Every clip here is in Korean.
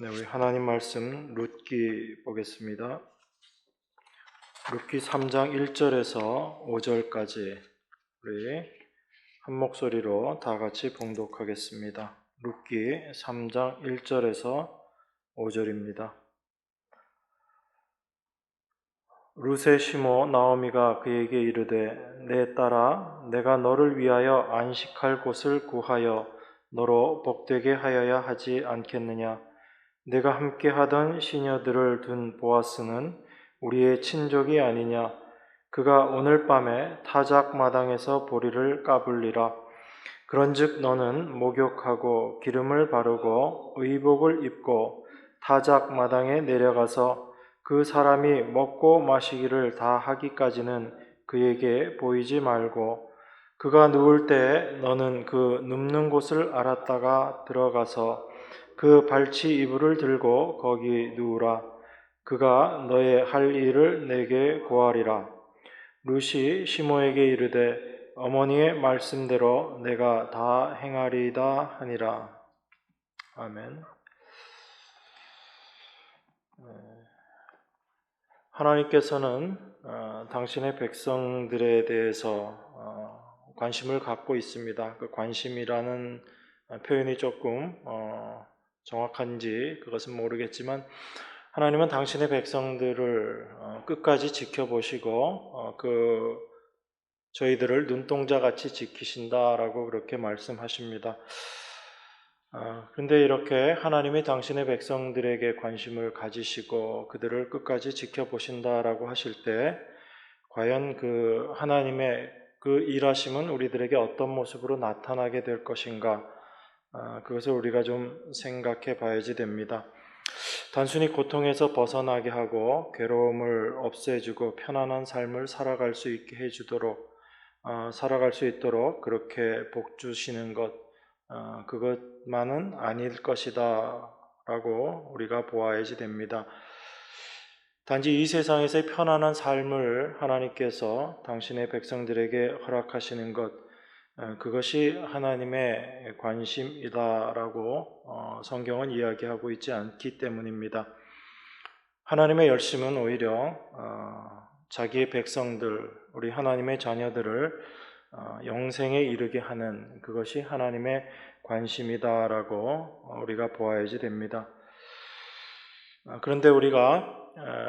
네, 우리 하나님 말씀 룻기 보겠습니다. 룻기 3장 1절에서 5절까지 우리 한 목소리로 다 같이 봉독하겠습니다. 룻기 3장 1절에서 5절입니다. 룻의 시모 나오미가 그에게 이르되 내 딸아 내가 너를 위하여 안식할 곳을 구하여 너로 복되게 하여야 하지 않겠느냐. 내가 함께 하던 시녀들을 둔 보아스는 우리의 친족이 아니냐. 그가 오늘 밤에 타작 마당에서 보리를 까불리라. 그런즉 너는 목욕하고 기름을 바르고 의복을 입고 타작 마당에 내려가서 그 사람이 먹고 마시기를 다 하기까지는 그에게 보이지 말고 그가 누울 때에 너는 그 눕는 곳을 알았다가 들어가서 그 발치 이불을 들고 거기 누우라. 그가 너의 할 일을 내게 고하리라. 룻이 시모에게 이르되 어머니의 말씀대로 내가 다 행하리이다 하니라. 아멘. 하나님께서는 당신의 백성들에 대해서 관심을 갖고 있습니다. 그 관심이라는 표현이 조금 정확한지 그것은 모르겠지만 하나님은 당신의 백성들을 끝까지 지켜보시고 저희들을 눈동자같이 지키신다라고 그렇게 말씀하십니다. 그런데 이렇게 하나님이 당신의 백성들에게 관심을 가지시고 그들을 끝까지 지켜보신다라고 하실 때 과연 그 하나님의 그 일하심은 우리들에게 어떤 모습으로 나타나게 될 것인가, 그것을 우리가 좀 생각해 봐야지 됩니다. 단순히 고통에서 벗어나게 하고 괴로움을 없애주고 편안한 삶을 살아갈 수 있게 해주도록 살아갈 수 있도록 그렇게 복 주시는 것, 그것만은 아닐 것이다 라고 우리가 보아야지 됩니다. 단지 이 세상에서의 편안한 삶을 하나님께서 당신의 백성들에게 허락하시는 것, 그것이 하나님의 관심이다라고 성경은 이야기하고 있지 않기 때문입니다. 하나님의 열심은 오히려 자기의 백성들, 우리 하나님의 자녀들을 영생에 이르게 하는 그것이 하나님의 관심이다라고 우리가 보아야지 됩니다. 그런데 우리가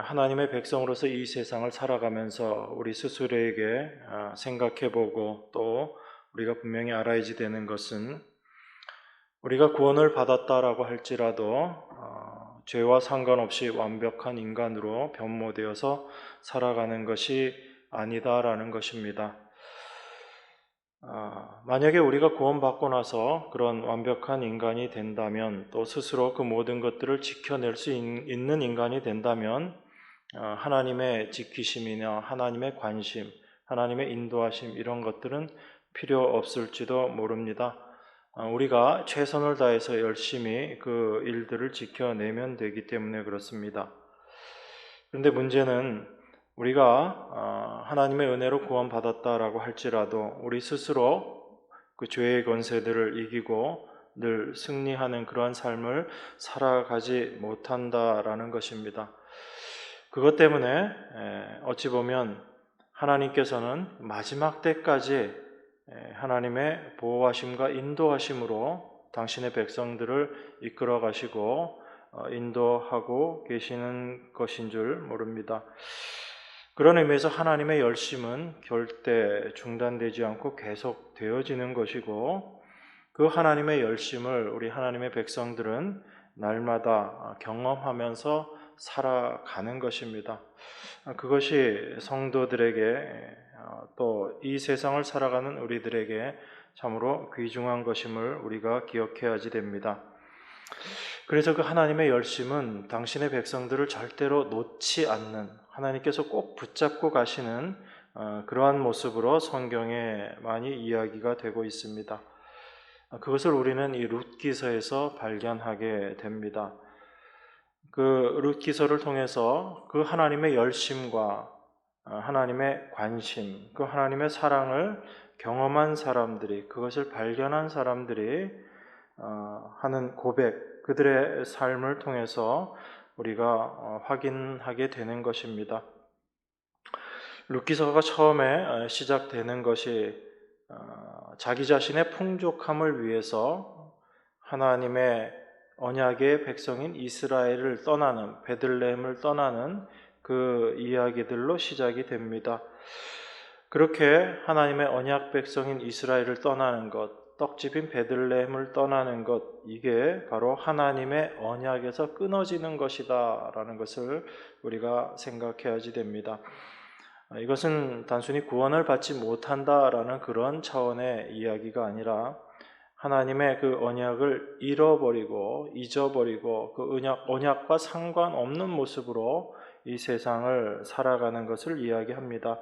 하나님의 백성으로서 이 세상을 살아가면서 우리 스스로에게 생각해보고 또 우리가 분명히 알아야지 되는 것은 우리가 구원을 받았다라고 할지라도 죄와 상관없이 완벽한 인간으로 변모되어서 살아가는 것이 아니다라는 것입니다. 만약에 우리가 구원받고 나서 그런 완벽한 인간이 된다면 또 스스로 그 모든 것들을 지켜낼 수 있는 인간이 된다면 하나님의 지키심이나 하나님의 관심, 하나님의 인도하심 이런 것들은 필요 없을지도 모릅니다. 우리가 최선을 다해서 열심히 그 일들을 지켜내면 되기 때문에 그렇습니다. 그런데 문제는 우리가 하나님의 은혜로 구원받았다라고 할지라도 우리 스스로 그 죄의 권세들을 이기고 늘 승리하는 그러한 삶을 살아가지 못한다라는 것입니다. 그것 때문에 어찌 보면 하나님께서는 마지막 때까지 하나님의 보호하심과 인도하심으로 당신의 백성들을 이끌어 가시고 인도하고 계시는 것인 줄 모릅니다. 그런 의미에서 하나님의 열심은 절대 중단되지 않고 계속 되어지는 것이고 그 하나님의 열심을 우리 하나님의 백성들은 날마다 경험하면서 살아가는 것입니다. 그것이 성도들에게 또 이 세상을 살아가는 우리들에게 참으로 귀중한 것임을 우리가 기억해야지 됩니다. 그래서 그 하나님의 열심은 당신의 백성들을 절대로 놓지 않는, 하나님께서 꼭 붙잡고 가시는 그러한 모습으로 성경에 많이 이야기가 되고 있습니다. 그것을 우리는 이 룻기서에서 발견하게 됩니다. 그 룻기서를 통해서 그 하나님의 열심과 하나님의 관심, 그 하나님의 사랑을 경험한 사람들이, 그것을 발견한 사람들이 하는 고백, 그들의 삶을 통해서 우리가 확인하게 되는 것입니다. 룻기서가 처음에 시작되는 것이 자기 자신의 풍족함을 위해서 하나님의 언약의 백성인 이스라엘을 떠나는, 베들레헴을 떠나는 그 이야기들로 시작이 됩니다. 그렇게 하나님의 언약 백성인 이스라엘을 떠나는 것, 떡집인 베들레헴을 떠나는 것, 이게 바로 하나님의 언약에서 끊어지는 것이다 라는 것을 우리가 생각해야지 됩니다. 이것은 단순히 구원을 받지 못한다라는 그런 차원의 이야기가 아니라 하나님의 그 언약을 잃어버리고 잊어버리고 그 언약과 상관없는 모습으로 이 세상을 살아가는 것을 이야기합니다.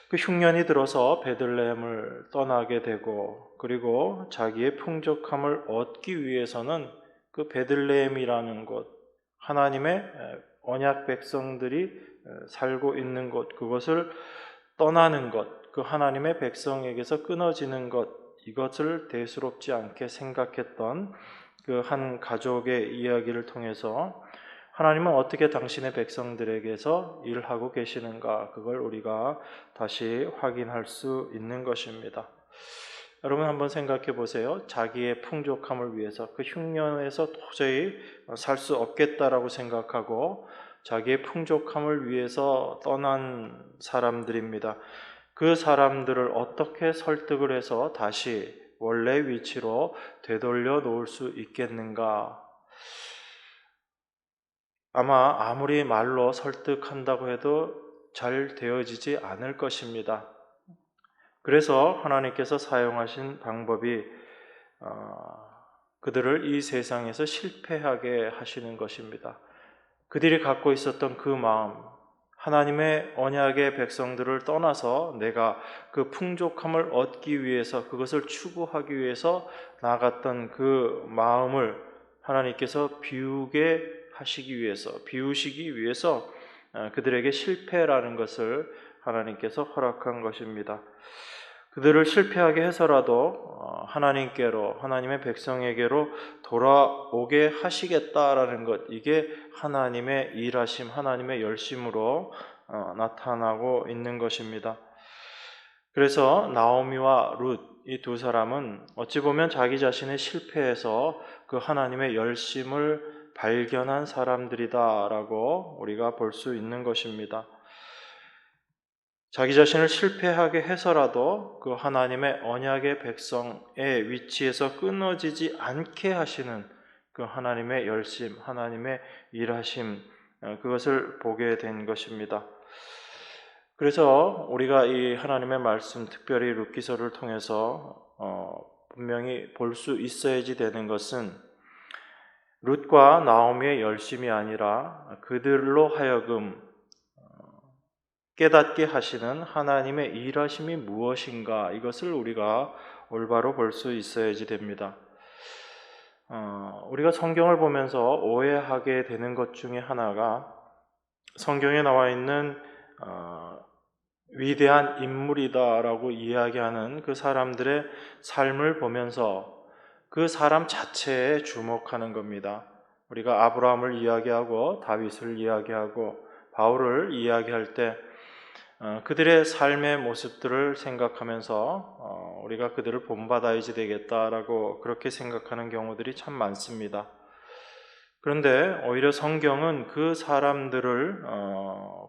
그 흉년이 들어서 베들레헴을 떠나게 되고 그리고 자기의 풍족함을 얻기 위해서는 그 베들레헴이라는 곳, 하나님의 언약 백성들이 살고 있는 곳, 그것을 떠나는 것, 그 하나님의 백성에게서 끊어지는 것, 이것을 대수롭지 않게 생각했던 그 한 가족의 이야기를 통해서 하나님은 어떻게 당신의 백성들에게서 일하고 계시는가, 그걸 우리가 다시 확인할 수 있는 것입니다. 여러분 한번 생각해 보세요. 자기의 풍족함을 위해서 그 흉년에서 도저히 살 수 없겠다라고 생각하고 자기의 풍족함을 위해서 떠난 사람들입니다. 그 사람들을 어떻게 설득을 해서 다시 원래 위치로 되돌려 놓을 수 있겠는가? 아마 아무리 말로 설득한다고 해도 잘 되어지지 않을 것입니다. 그래서 하나님께서 사용하신 방법이 그들을 이 세상에서 실패하게 하시는 것입니다. 그들이 갖고 있었던 그 마음, 하나님의 언약의 백성들을 떠나서 내가 그 풍족함을 얻기 위해서, 그것을 추구하기 위해서 나갔던 그 마음을 하나님께서 비우시기 위해서 그들에게 실패라는 것을 하나님께서 허락한 것입니다. 그들을 실패하게 해서라도 하나님께로, 하나님의 백성에게로 돌아오게 하시겠다라는 것, 이게 하나님의 일하심, 하나님의 열심으로 나타나고 있는 것입니다. 그래서 나오미와 룻, 이 두 사람은 어찌 보면 자기 자신의 실패에서 그 하나님의 열심을 발견한 사람들이다라고 우리가 볼 수 있는 것입니다. 자기 자신을 실패하게 해서라도 그 하나님의 언약의 백성의 위치에서 끊어지지 않게 하시는 그 하나님의 열심, 하나님의 일하심, 그것을 보게 된 것입니다. 그래서 우리가 이 하나님의 말씀, 특별히 룻기서를 통해서 분명히 볼 수 있어야지 되는 것은 룻과 나오미의 열심이 아니라 그들로 하여금 깨닫게 하시는 하나님의 일하심이 무엇인가, 이것을 우리가 올바로 볼 수 있어야지 됩니다. 우리가 성경을 보면서 오해하게 되는 것 중에 하나가 성경에 나와 있는 위대한 인물이다라고 이야기하는 그 사람들의 삶을 보면서 그 사람 자체에 주목하는 겁니다. 우리가 아브라함을 이야기하고 다윗을 이야기하고 바울을 이야기할 때 그들의 삶의 모습들을 생각하면서 우리가 그들을 본받아야지 되겠다라고 그렇게 생각하는 경우들이 참 많습니다. 그런데 오히려 성경은 그 사람들을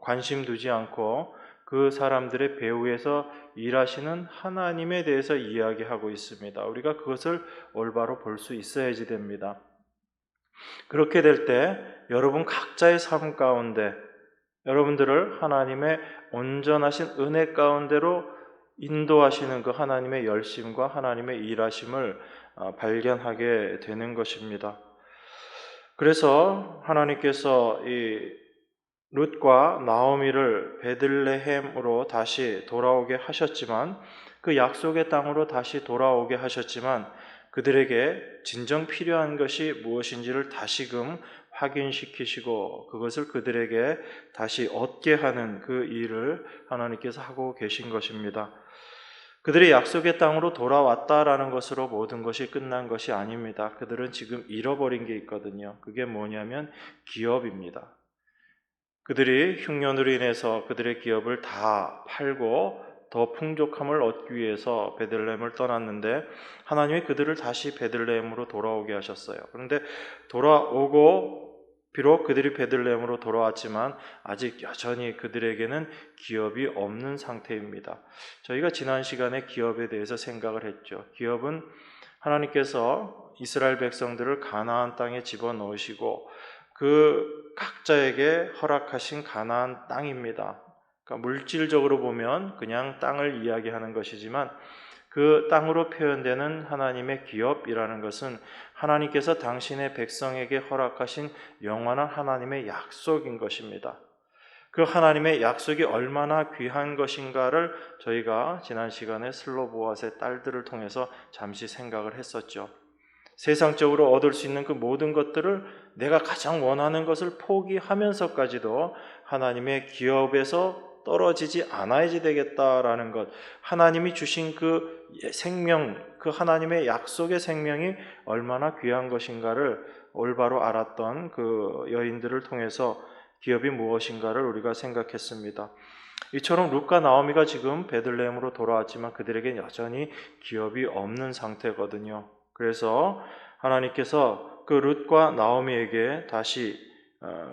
관심 두지 않고 그 사람들의 배후에서 일하시는 하나님에 대해서 이야기하고 있습니다. 우리가 그것을 올바로 볼 수 있어야지 됩니다. 그렇게 될 때 여러분 각자의 삶 가운데 여러분들을 하나님의 온전하신 은혜 가운데로 인도하시는 그 하나님의 열심과 하나님의 일하심을 발견하게 되는 것입니다. 그래서 하나님께서 이 룻과 나오미를 베들레헴으로 다시 돌아오게 하셨지만, 그 약속의 땅으로 다시 돌아오게 하셨지만 그들에게 진정 필요한 것이 무엇인지를 다시금 확인시키시고 그것을 그들에게 다시 얻게 하는 그 일을 하나님께서 하고 계신 것입니다. 그들이 약속의 땅으로 돌아왔다라는 것으로 모든 것이 끝난 것이 아닙니다. 그들은 지금 잃어버린 게 있거든요. 그게 뭐냐면 기업입니다. 그들이 흉년으로 인해서 그들의 기업을 다 팔고 더 풍족함을 얻기 위해서 베들레헴을 떠났는데 하나님이 그들을 다시 베들레헴으로 돌아오게 하셨어요. 그런데 돌아오고 비록 그들이 베들레헴으로 돌아왔지만 아직 여전히 그들에게는 기업이 없는 상태입니다. 저희가 지난 시간에 기업에 대해서 생각을 했죠. 기업은 하나님께서 이스라엘 백성들을 가나안 땅에 집어넣으시고 그 각자에게 허락하신 가나안 땅입니다. 그러니까 물질적으로 보면 그냥 땅을 이야기하는 것이지만 그 땅으로 표현되는 하나님의 기업이라는 것은 하나님께서 당신의 백성에게 허락하신 영원한 하나님의 약속인 것입니다. 그 하나님의 약속이 얼마나 귀한 것인가를 저희가 지난 시간에 슬로보아스의 딸들을 통해서 잠시 생각을 했었죠. 세상적으로 얻을 수 있는 그 모든 것들을 내가 가장 원하는 것을 포기하면서까지도 하나님의 기업에서 떨어지지 않아야지 되겠다라는 것, 하나님이 주신 그 생명, 그 하나님의 약속의 생명이 얼마나 귀한 것인가를 올바로 알았던 그 여인들을 통해서 기업이 무엇인가를 우리가 생각했습니다. 이처럼 룻과 나오미가 지금 베들레헴으로 돌아왔지만 그들에겐 여전히 기업이 없는 상태거든요. 그래서 하나님께서 그 룻과 나오미에게 다시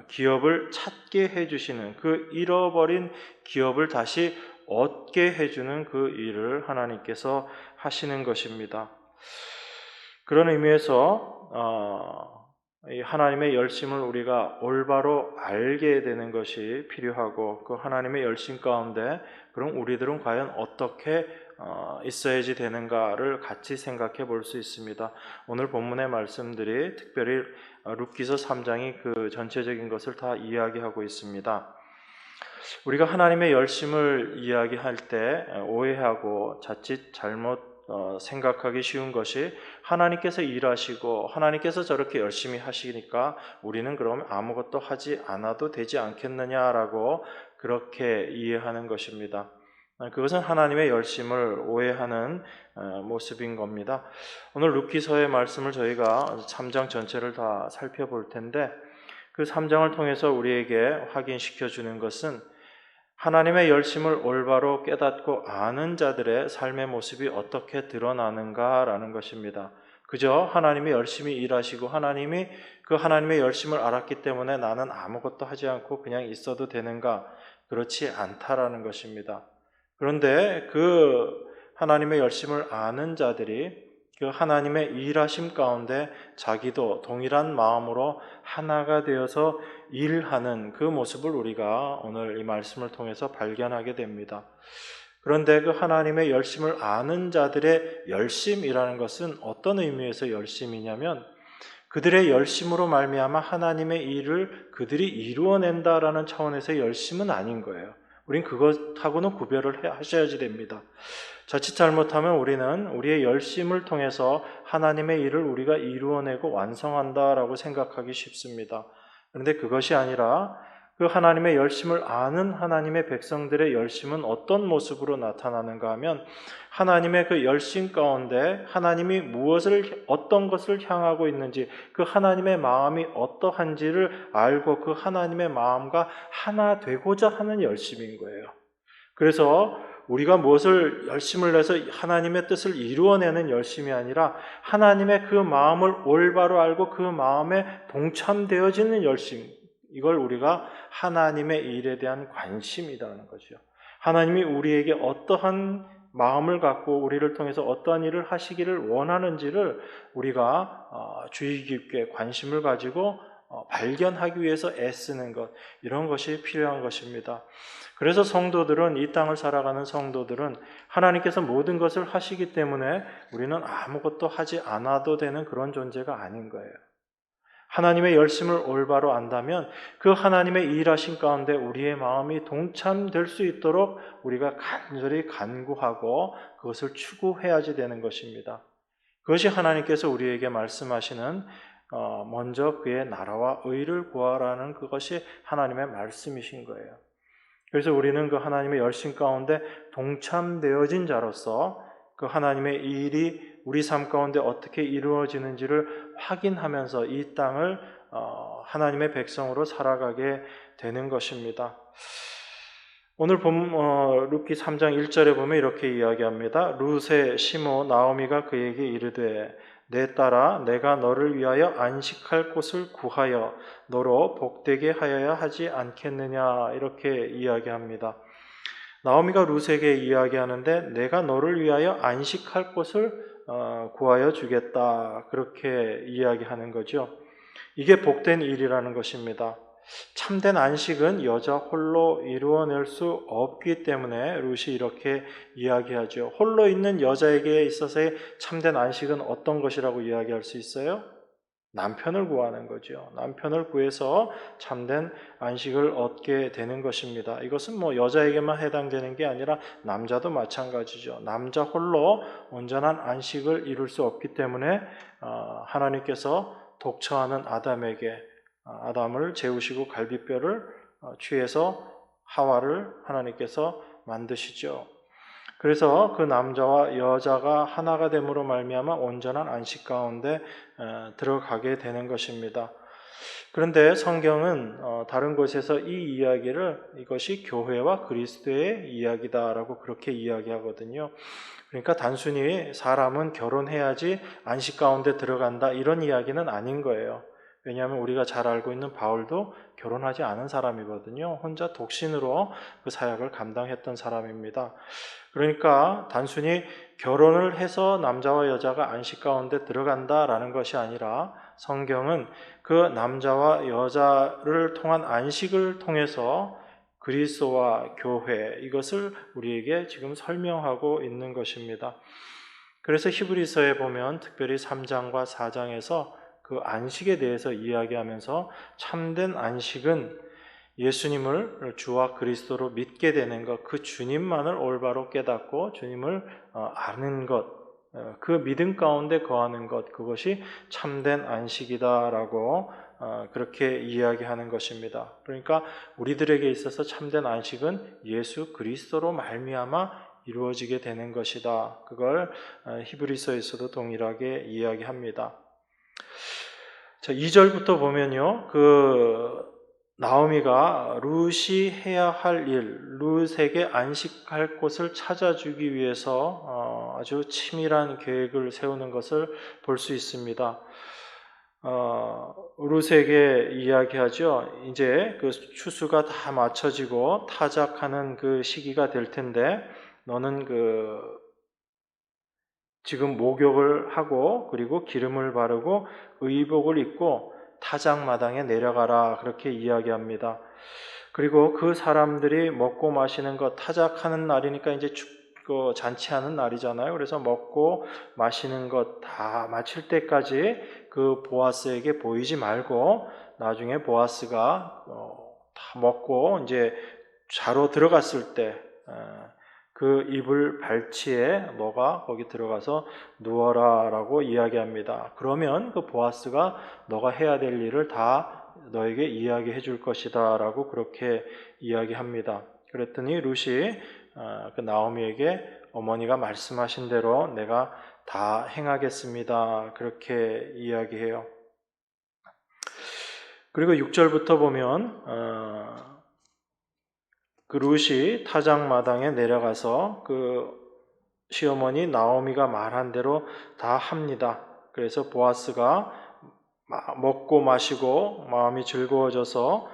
기업을 찾게 해주시는, 그 잃어버린 기업을 다시 얻게 해주는 그 일을 하나님께서 하시는 것입니다. 그런 의미에서 이 하나님의 열심을 우리가 올바로 알게 되는 것이 필요하고, 그 하나님의 열심 가운데 그럼 우리들은 과연 어떻게 있어야지 되는가를 같이 생각해 볼 수 있습니다. 오늘 본문의 말씀들이 특별히 룻기서 3장이 그 전체적인 것을 다 이야기하고 있습니다. 우리가 하나님의 열심을 이야기할 때 오해하고 자칫 잘못 생각하기 쉬운 것이, 하나님께서 일하시고 하나님께서 저렇게 열심히 하시니까 우리는 그럼 아무것도 하지 않아도 되지 않겠느냐라고 그렇게 이해하는 것입니다. 그것은 하나님의 열심을 오해하는 모습인 겁니다. 오늘 룻기서의 말씀을 저희가 3장 전체를 다 살펴볼 텐데, 그 3장을 통해서 우리에게 확인시켜 주는 것은 하나님의 열심을 올바로 깨닫고 아는 자들의 삶의 모습이 어떻게 드러나는가라는 것입니다. 그저 하나님이 열심히 일하시고 하나님이 그 하나님의 열심을 알았기 때문에 나는 아무것도 하지 않고 그냥 있어도 되는가? 그렇지 않다라는 것입니다. 그런데 그 하나님의 열심을 아는 자들이 그 하나님의 일하심 가운데 자기도 동일한 마음으로 하나가 되어서 일하는 그 모습을 우리가 오늘 이 말씀을 통해서 발견하게 됩니다. 그런데 그 하나님의 열심을 아는 자들의 열심이라는 것은 어떤 의미에서 열심이냐면, 그들의 열심으로 말미암아 하나님의 일을 그들이 이루어낸다라는 차원에서의 열심은 아닌 거예요. 우린 그것하고는 구별을 하셔야지 됩니다. 자칫 잘못하면 우리는 우리의 열심을 통해서 하나님의 일을 우리가 이루어내고 완성한다라고 생각하기 쉽습니다. 그런데 그것이 아니라 그 하나님의 열심을 아는 하나님의 백성들의 열심은 어떤 모습으로 나타나는가 하면, 하나님의 그 열심 가운데 하나님이 무엇을, 어떤 것을 향하고 있는지, 그 하나님의 마음이 어떠한지를 알고 그 하나님의 마음과 하나 되고자 하는 열심인 거예요. 그래서 우리가 무엇을 열심을 내서 하나님의 뜻을 이루어내는 열심이 아니라 하나님의 그 마음을 올바로 알고 그 마음에 동참되어지는 열심, 이걸 우리가 하나님의 일에 대한 관심이라는 거죠. 하나님이 우리에게 어떠한 마음을 갖고 우리를 통해서 어떠한 일을 하시기를 원하는지를 우리가 주의 깊게 관심을 가지고 발견하기 위해서 애쓰는 것, 이런 것이 필요한 것입니다. 그래서 성도들은, 이 땅을 살아가는 성도들은 하나님께서 모든 것을 하시기 때문에 우리는 아무것도 하지 않아도 되는 그런 존재가 아닌 거예요. 하나님의 열심을 올바로 안다면 그 하나님의 일하신 가운데 우리의 마음이 동참될 수 있도록 우리가 간절히 간구하고 그것을 추구해야지 되는 것입니다. 그것이 하나님께서 우리에게 말씀하시는 먼저 그의 나라와 의를 구하라는 그것이 하나님의 말씀이신 거예요. 그래서 우리는 그 하나님의 열심 가운데 동참되어진 자로서 그 하나님의 일이 우리 삶 가운데 어떻게 이루어지는지를 확인하면서 이 땅을 하나님의 백성으로 살아가게 되는 것입니다. 오늘 룻기 3장 1절에 보면 이렇게 이야기합니다. 룻의 시모 나오미가 그에게 이르되 내 딸아 내가 너를 위하여 안식할 곳을 구하여 너로 복되게 하여야 하지 않겠느냐, 이렇게 이야기합니다. 나오미가 룻에게 이야기하는데 내가 너를 위하여 안식할 곳을 구하여 주겠다, 그렇게 이야기하는 거죠. 이게 복된 일이라는 것입니다. 참된 안식은 여자 홀로 이루어낼 수 없기 때문에 룻이 이렇게 이야기하죠. 홀로 있는 여자에게 있어서의 참된 안식은 어떤 것이라고 이야기할 수 있어요? 남편을 구하는 거죠. 남편을 구해서 참된 안식을 얻게 되는 것입니다. 이것은 여자에게만 해당되는 게 아니라 남자도 마찬가지죠. 남자 홀로 온전한 안식을 이룰 수 없기 때문에 하나님께서 독처하는 아담을 재우시고 갈비뼈를 취해서 하와를 하나님께서 만드시죠. 그래서 그 남자와 여자가 하나가 됨으로 말미암아 온전한 안식 가운데 들어가게 되는 것입니다. 그런데 성경은 다른 곳에서 이 이야기를 이것이 교회와 그리스도의 이야기다라고 그렇게 이야기하거든요. 그러니까 단순히 사람은 결혼해야지 안식 가운데 들어간다, 이런 이야기는 아닌 거예요. 왜냐하면 우리가 잘 알고 있는 바울도 결혼하지 않은 사람이거든요. 혼자 독신으로 그 사역을 감당했던 사람입니다. 그러니까 단순히 결혼을 해서 남자와 여자가 안식 가운데 들어간다라는 것이 아니라 성경은 그 남자와 여자를 통한 안식을 통해서 그리스도와 교회, 이것을 우리에게 지금 설명하고 있는 것입니다. 그래서 히브리서에 보면 특별히 3장과 4장에서 그 안식에 대해서 이야기하면서 참된 안식은 예수님을 주와 그리스도로 믿게 되는 것, 그 주님만을 올바로 깨닫고 주님을 아는 것, 그 믿음 가운데 거하는 것, 그것이 참된 안식이다라고 그렇게 이야기하는 것입니다. 그러니까 우리들에게 있어서 참된 안식은 예수 그리스도로 말미암아 이루어지게 되는 것이다. 그걸 히브리서에서도 동일하게 이야기합니다. 자, 2절부터 보면요, 나오미가 룻이 해야 할 일, 룻에게 안식할 곳을 찾아주기 위해서 아주 치밀한 계획을 세우는 것을 볼 수 있습니다. 룻에게 이야기하죠. 이제 그 추수가 다 마쳐지고 타작하는 그 시기가 될 텐데 너는 지금 목욕을 하고 그리고 기름을 바르고 의복을 입고 타작마당에 내려가라, 그렇게 이야기합니다. 그리고 그 사람들이 먹고 마시는 것, 타작하는 날이니까 이제 잔치하는 날이잖아요. 그래서 먹고 마시는 것 다 마칠 때까지 그 보아스에게 보이지 말고 나중에 보아스가 다 먹고 이제 자러 들어갔을 때 그 이불 발치에 너가 거기 들어가서 누워라라고 이야기합니다. 그러면 그 보아스가 너가 해야 될 일을 다 너에게 이야기해 줄 것이다 라고 그렇게 이야기합니다. 그랬더니 룻이 그 나오미에게 어머니가 말씀하신 대로 내가 다 행하겠습니다, 그렇게 이야기해요. 그리고 6절부터 보면 그 룻이 타작마당에 내려가서 그 시어머니 나오미가 말한 대로 다 합니다. 그래서 보아스가 먹고 마시고 마음이 즐거워져서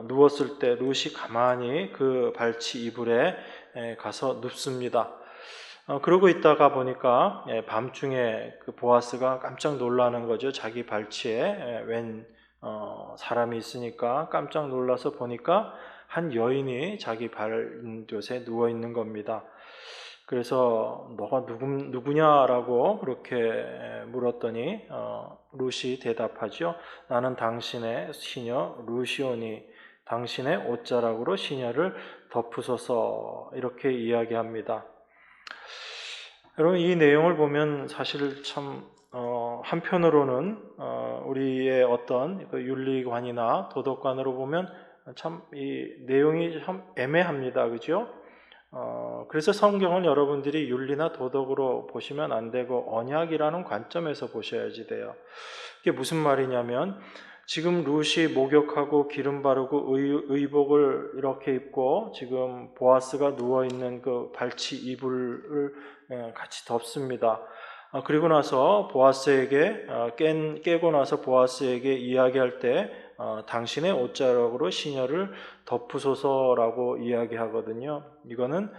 누웠을 때 룻이 가만히 그 발치 이불에 가서 눕습니다. 그러고 있다가 보니까 밤중에 그 보아스가 깜짝 놀라는 거죠. 자기 발치에 웬 사람이 있으니까 깜짝 놀라서 보니까 한 여인이 자기 발곁에 누워 있는 겁니다. 그래서 너가 누구냐라고 그렇게 물었더니 룻이 대답하죠. 나는 당신의 시녀 룻이오니 당신의 옷자락으로 시녀를 덮으소서, 이렇게 이야기합니다. 여러분, 이 내용을 보면 사실 참 한편으로는 우리의 어떤 그 윤리관이나 도덕관으로 보면 참 이 내용이 참 애매합니다. 그죠? 그래서 성경은 여러분들이 윤리나 도덕으로 보시면 안 되고 언약이라는 관점에서 보셔야지 돼요. 이게 무슨 말이냐면 지금 룻이 목욕하고 기름 바르고 의복을 이렇게 입고 지금 보아스가 누워 있는 그 발치 이불을 같이 덮습니다. 그리고 나서 보아스에게 깨고 나서 보아스에게 이야기할 때 당신의 옷자락으로 시녀를 덮으소서라고 이야기하거든요. 이거는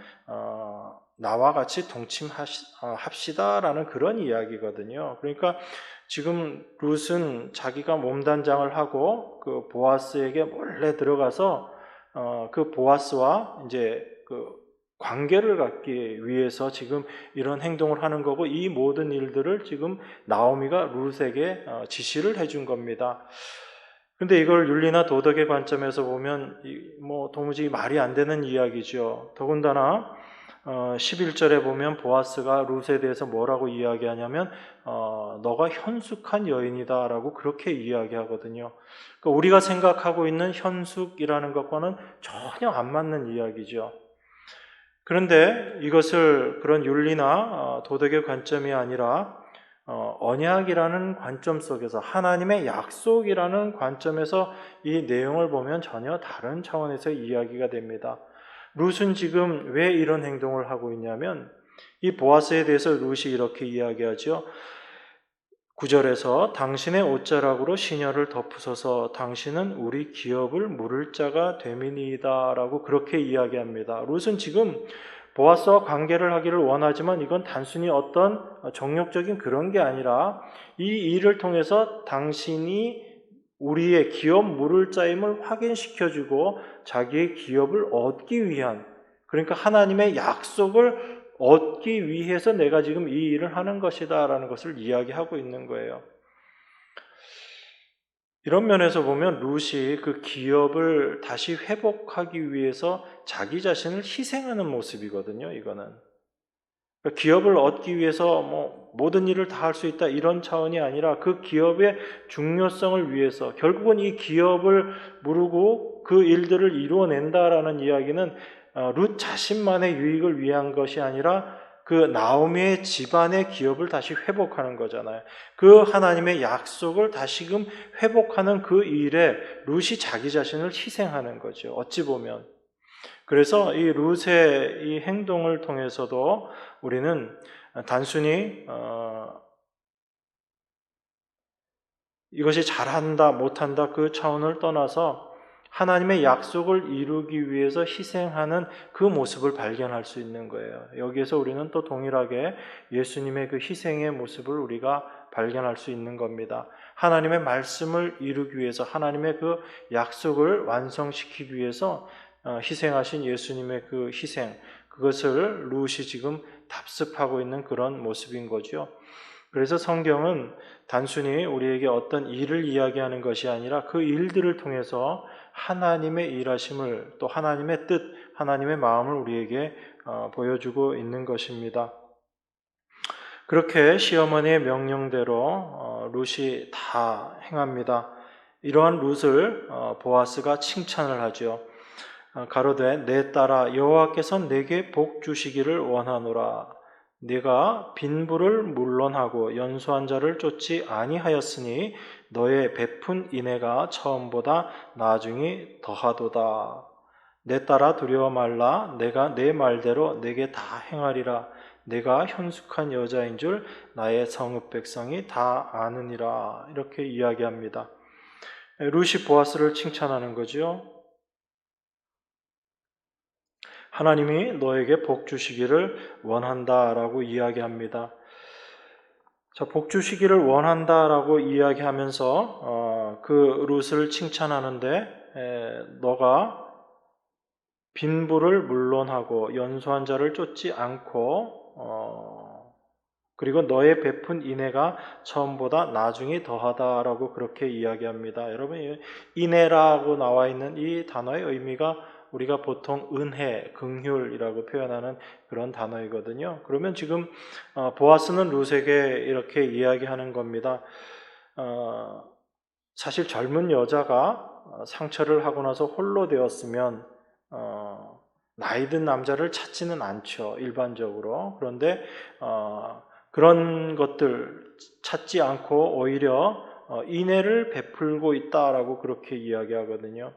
나와 같이 동침합시다라는 그런 이야기거든요. 그러니까 지금 룻은 자기가 몸단장을 하고 그 보아스에게 몰래 들어가서 그 보아스와 이제 그 관계를 갖기 위해서 지금 이런 행동을 하는 거고, 이 모든 일들을 지금 나오미가 룻에게 지시를 해준 겁니다. 근데 이걸 윤리나 도덕의 관점에서 보면 뭐 도무지 말이 안 되는 이야기죠. 더군다나 11절에 보면 보아스가 룻에 대해서 뭐라고 이야기하냐면 너가 현숙한 여인이다 라고 그렇게 이야기하거든요. 그러니까 우리가 생각하고 있는 현숙이라는 것과는 전혀 안 맞는 이야기죠. 그런데 이것을 그런 윤리나 도덕의 관점이 아니라 언약이라는 관점 속에서, 하나님의 약속이라는 관점에서 이 내용을 보면 전혀 다른 차원에서 이야기가 됩니다. 룻은 지금 왜 이런 행동을 하고 있냐면 이 보아스에 대해서 룻이 이렇게 이야기하죠. 9절에서 당신의 옷자락으로 시녀를 덮으소서, 당신은 우리 기업을 물을 자가 됨이니이다 라고 그렇게 이야기합니다. 룻은 지금 보아스와 관계를 하기를 원하지만 이건 단순히 어떤 정욕적인 그런 게 아니라 이 일을 통해서 당신이 우리의 기업 물을 자임을 확인시켜주고 자기의 기업을 얻기 위한, 그러니까 하나님의 약속을 얻기 위해서 내가 지금 이 일을 하는 것이다 라는 것을 이야기하고 있는 거예요. 이런 면에서 보면 룻이 그 기업을 다시 회복하기 위해서 자기 자신을 희생하는 모습이거든요. 이거는 그러니까 기업을 얻기 위해서 뭐 모든 일을 다 할 수 있다 이런 차원이 아니라 그 기업의 중요성을 위해서, 결국은 이 기업을 무르고 그 일들을 이루어낸다라는 이야기는 룻 자신만의 유익을 위한 것이 아니라 그 나오미의 집안의 기업을 다시 회복하는 거잖아요. 그 하나님의 약속을 다시금 회복하는 그 일에 룻이 자기 자신을 희생하는 거죠. 어찌 보면. 그래서 이 룻의 이 행동을 통해서도 우리는 단순히 이것이 잘한다 못한다 그 차원을 떠나서 하나님의 약속을 이루기 위해서 희생하는 그 모습을 발견할 수 있는 거예요. 여기에서 우리는 또 동일하게 예수님의 그 희생의 모습을 우리가 발견할 수 있는 겁니다. 하나님의 말씀을 이루기 위해서, 하나님의 그 약속을 완성시키기 위해서 희생하신 예수님의 그 희생, 그것을 룻이 지금 답습하고 있는 그런 모습인 거죠. 그래서 성경은 단순히 우리에게 어떤 일을 이야기하는 것이 아니라 그 일들을 통해서 하나님의 일하심을, 또 하나님의 뜻, 하나님의 마음을 우리에게 보여주고 있는 것입니다. 그렇게 시어머니의 명령대로 룻이 다 행합니다. 이러한 룻을 보아스가 칭찬을 하죠. 가로되 내 딸아 여호와께서 내게 복 주시기를 원하노라. 네가 빈부를 물론하고 연소한 자를 쫓지 아니하였으니 너의 베푼 인애가 처음보다 나중이 더하도다. 내 딸아 두려워 말라. 내가 내 말대로 내게 다 행하리라. 내가 현숙한 여자인 줄 나의 성읍 백성이 다 아느니라. 이렇게 이야기합니다. 룻이 보아스를 칭찬하는 거죠. 하나님이 너에게 복 주시기를 원한다라고 이야기합니다. 자, 복 주시기를 원한다라고 이야기하면서 그 룻을 칭찬하는데 너가 빈부를 물론하고 연소한 자를 쫓지 않고 그리고 너의 베푼 인애가 처음보다 나중에 더하다라고 그렇게 이야기합니다. 여러분, 인애라고 나와 있는 이 단어의 의미가 우리가 보통 은혜, 긍휼이라고 표현하는 그런 단어이거든요. 그러면 지금 보아스는 룻에게 이렇게 이야기하는 겁니다. 사실 젊은 여자가 상처를 하고 나서 홀로 되었으면 나이 든 남자를 찾지는 않죠, 일반적으로. 그런데 그런 것들 찾지 않고 오히려 인애를 베풀고 있다라고 그렇게 이야기하거든요.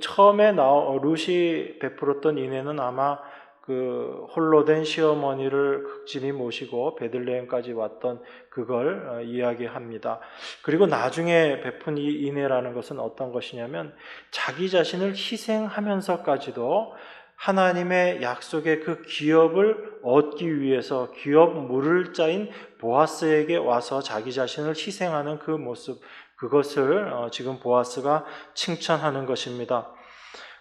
처음에 룻이 베풀었던 인애는 아마 그 홀로 된 시어머니를 극진히 모시고 베들레헴까지 왔던 그걸 이야기합니다. 그리고 나중에 베푼 이 인애라는 것은 어떤 것이냐면 자기 자신을 희생하면서까지도 하나님의 약속의 그 기업을 얻기 위해서 기업 물을 자인 보아스에게 와서 자기 자신을 희생하는 그 모습, 그것을 지금 보아스가 칭찬하는 것입니다.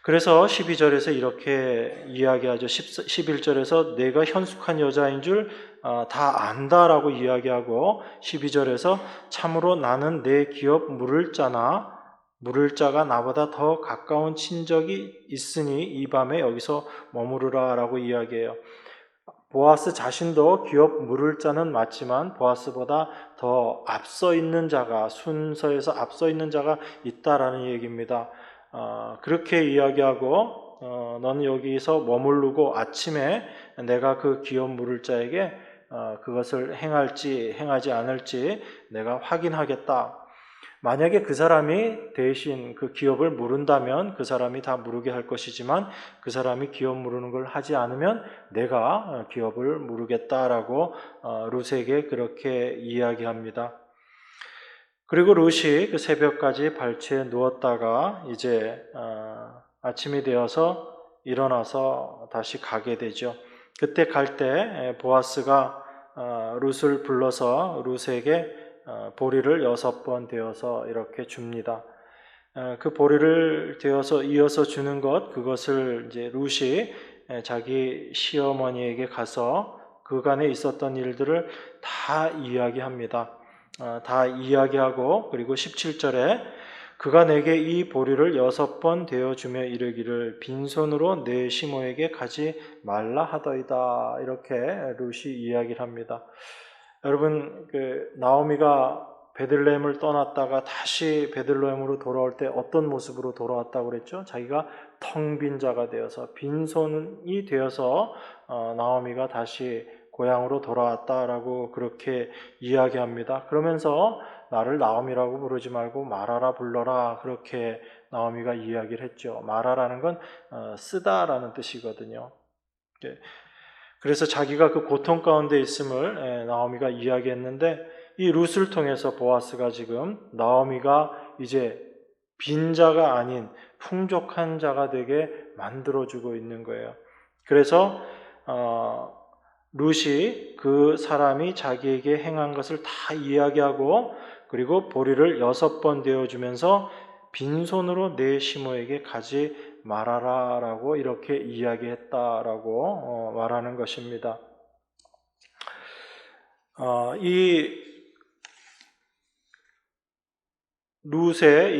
그래서 12절에서 이렇게 이야기하죠. 11절에서 내가 현숙한 여자인 줄 다 안다라고 이야기하고 12절에서 참으로 나는 내 기업 물을 자가 나보다 더 가까운 친적이 있으니 이 밤에 여기서 머무르라 라고 이야기해요. 보아스 자신도 기업 물을 자는 맞지만 보아스보다 더 앞서 있는 자가, 순서에서 앞서 있는 자가 있다라는 얘기입니다. 그렇게 이야기하고 너는 여기서 머무르고 아침에 내가 그 기업 물을 자에게 그것을 행할지 행하지 않을지 내가 확인하겠다. 만약에 그 사람이 대신 그 기업을 물은다면 그 사람이 다 물으게 할 것이지만 그 사람이 기업 물으는 걸 하지 않으면 내가 기업을 물으겠다라고 룻에게 그렇게 이야기합니다. 그리고 룻이 그 새벽까지 발치에 누웠다가 이제 아침이 되어서 일어나서 다시 가게 되죠. 그때 갈 때 보아스가 룻을 불러서 룻에게 보리를 6번 되어서 이렇게 줍니다. 그 보리를 되어서 이어서 주는 그것을 이제 룻이 자기 시어머니에게 가서 그간에 있었던 일들을 다 이야기합니다. 다 이야기하고 그리고 17절에 그가 내게 이 보리를 6번 되어주며 이르기를 빈손으로 내 시모에게 가지 말라 하더이다. 이렇게 룻이 이야기를 합니다. 여러분, 나오미가 베들레헴을 떠났다가 다시 베들레헴으로 돌아올 때 어떤 모습으로 돌아왔다고 그랬죠? 자기가 텅 빈 자가 되어서 빈손이 되어서 나오미가 다시 고향으로 돌아왔다라고 그렇게 이야기합니다. 그러면서 나를 나오미라고 부르지 말고 마라라 불러라 그렇게 나오미가 이야기를 했죠. 마라라는 건 쓰다라는 뜻이거든요. 그래서 자기가 그 고통 가운데 있음을 나오미가 이야기했는데 이 룻을 통해서 보아스가 지금 나오미가 이제 빈자가 아닌 풍족한 자가 되게 만들어주고 있는 거예요. 그래서 룻이 그 사람이 자기에게 행한 것을 다 이야기하고 그리고 보리를 6번 되어주면서 빈손으로 내 시모에게 가지 말아라 라고 이렇게 이야기했다라고 말하는 것입니다. 이 룻의 이